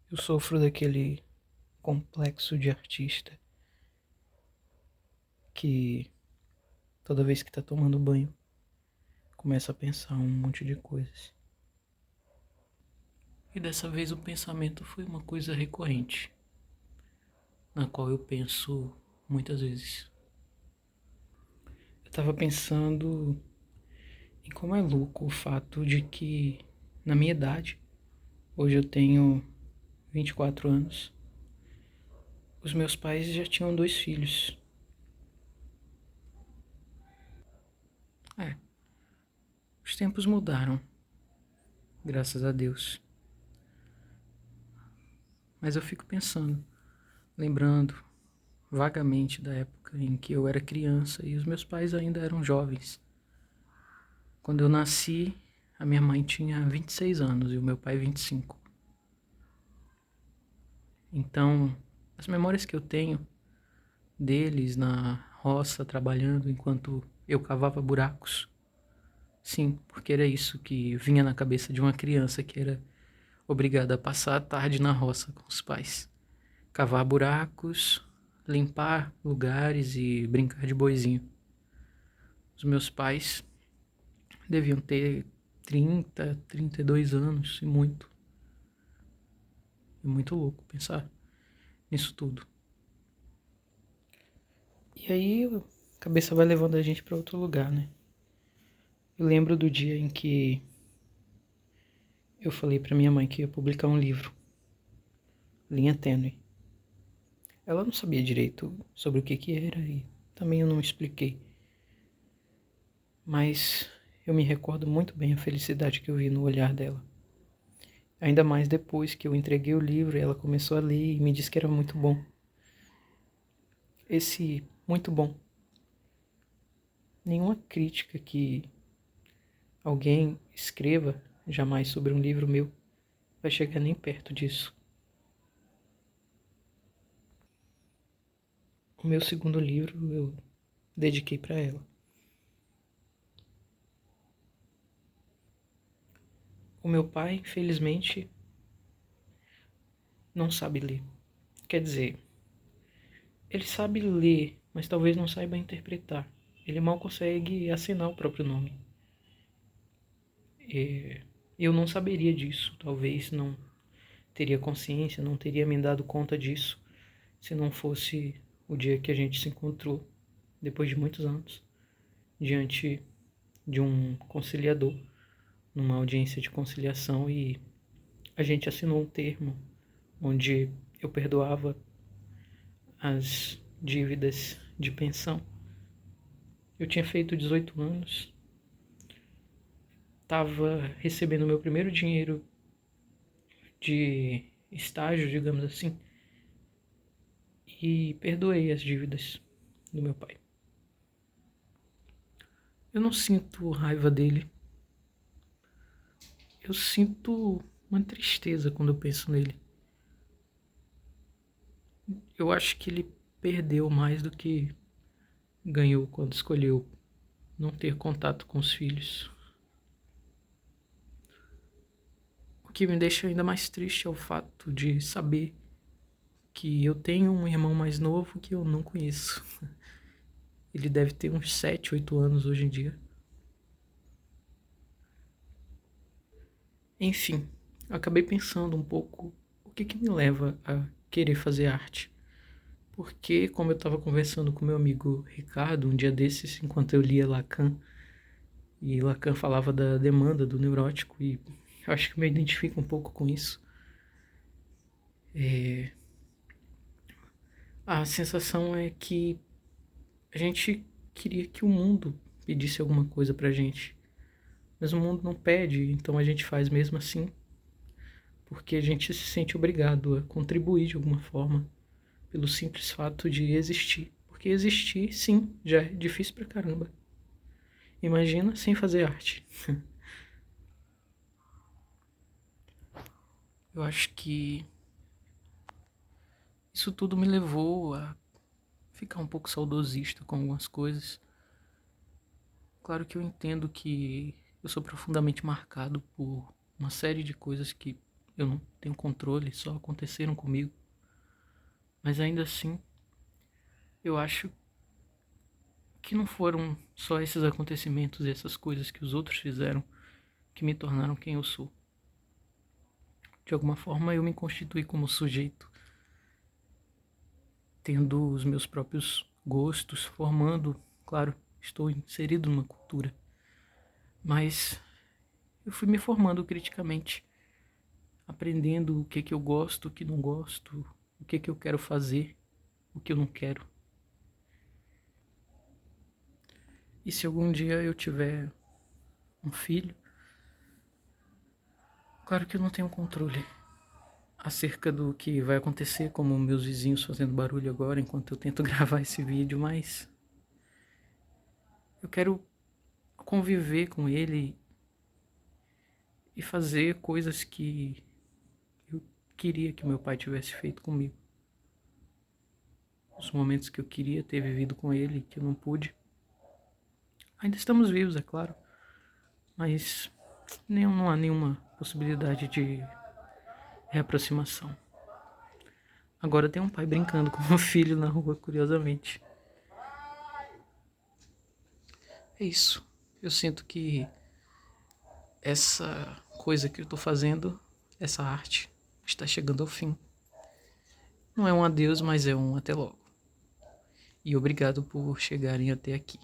Eu sofro daquele complexo de artista que toda vez que tá tomando banho começa a pensar um monte de coisas. E dessa vez o pensamento foi uma coisa recorrente, na qual eu penso muitas vezes. Eu tava pensando em como é louco o fato de que, na minha idade, hoje eu tenho 24 anos, os meus pais já tinham 2 filhos. É, os tempos mudaram, graças a Deus. Mas eu fico pensando, lembrando vagamente da época em que eu era criança e os meus pais ainda eram jovens. Quando eu nasci, a minha mãe tinha 26 anos e o meu pai 25. Então, as memórias que eu tenho deles na roça trabalhando enquanto eu cavava buracos, sim, porque era isso que vinha na cabeça de uma criança que era obrigada a passar a tarde na roça com os pais. Cavar buracos, limpar lugares e brincar de boizinho. Os meus pais deviam ter 30, 32 anos e muito. É muito louco pensar nisso tudo. E aí a cabeça vai levando a gente para outro lugar, né? Eu lembro do dia em que eu falei para minha mãe que ia publicar um livro, Linha Tênue. Ela não sabia direito sobre o que era e também eu não expliquei. Mas eu me recordo muito bem a felicidade que eu vi no olhar dela. Ainda mais depois que eu entreguei o livro e ela começou a ler e me disse que era muito bom. Esse muito bom. Nenhuma crítica que alguém escreva jamais sobre um livro meu vai chegar nem perto disso. O meu segundo livro eu dediquei para ela. O meu pai, infelizmente, não sabe ler. Quer dizer, ele sabe ler, mas talvez não saiba interpretar. Ele mal consegue assinar o próprio nome. Eu não saberia disso, talvez não teria consciência, não teria me dado conta disso se não fosse o dia que a gente se encontrou, depois de muitos anos, diante de um conciliador, numa audiência de conciliação, e a gente assinou um termo onde eu perdoava as dívidas de pensão. Eu tinha feito 18 anos, estava recebendo meu primeiro dinheiro de estágio, digamos assim, e perdoei as dívidas do meu pai. Eu não sinto raiva dele. Eu sinto uma tristeza quando eu penso nele. Eu acho que ele perdeu mais do que ganhou quando escolheu não ter contato com os filhos. O que me deixa ainda mais triste é o fato de saber que eu tenho um irmão mais novo que eu não conheço. Ele deve ter uns 7, 8 anos hoje em dia. Enfim, eu acabei pensando um pouco o que me leva a querer fazer arte. Porque, como eu estava conversando com meu amigo Ricardo um dia desses, enquanto eu lia Lacan, e Lacan falava da demanda do neurótico, e eu acho que me identifico um pouco com isso. A sensação é que a gente queria que o mundo pedisse alguma coisa pra gente. Mas o mundo não pede, então a gente faz mesmo assim, porque a gente se sente obrigado a contribuir de alguma forma, pelo simples fato de existir. Porque existir, sim, já é difícil pra caramba. Imagina sem fazer arte. Eu acho que isso tudo me levou a ficar um pouco saudosista com algumas coisas. Claro que eu entendo que eu sou profundamente marcado por uma série de coisas que eu não tenho controle, só aconteceram comigo. Mas ainda assim, eu acho que não foram só esses acontecimentos e essas coisas que os outros fizeram que me tornaram quem eu sou. De alguma forma, eu me constituí como sujeito, tendo os meus próprios gostos, formando, claro, estou inserido numa cultura, mas eu fui me formando criticamente, aprendendo o que eu gosto, o que não gosto, o que eu quero fazer, o que eu não quero. E se algum dia eu tiver um filho, claro que eu não tenho controle acerca do que vai acontecer, como meus vizinhos fazendo barulho agora enquanto eu tento gravar esse vídeo, mas eu quero conviver com ele e fazer coisas que eu queria que meu pai tivesse feito comigo. Os momentos que eu queria ter vivido com ele, que eu não pude. Ainda estamos vivos, é claro, mas não há nenhuma possibilidade de reaproximação. Agora tem um pai brincando com um filho na rua, curiosamente. É isso. Eu sinto que essa coisa que eu tô fazendo, essa arte, está chegando ao fim. Não é um adeus, mas é um até logo. E obrigado por chegarem até aqui.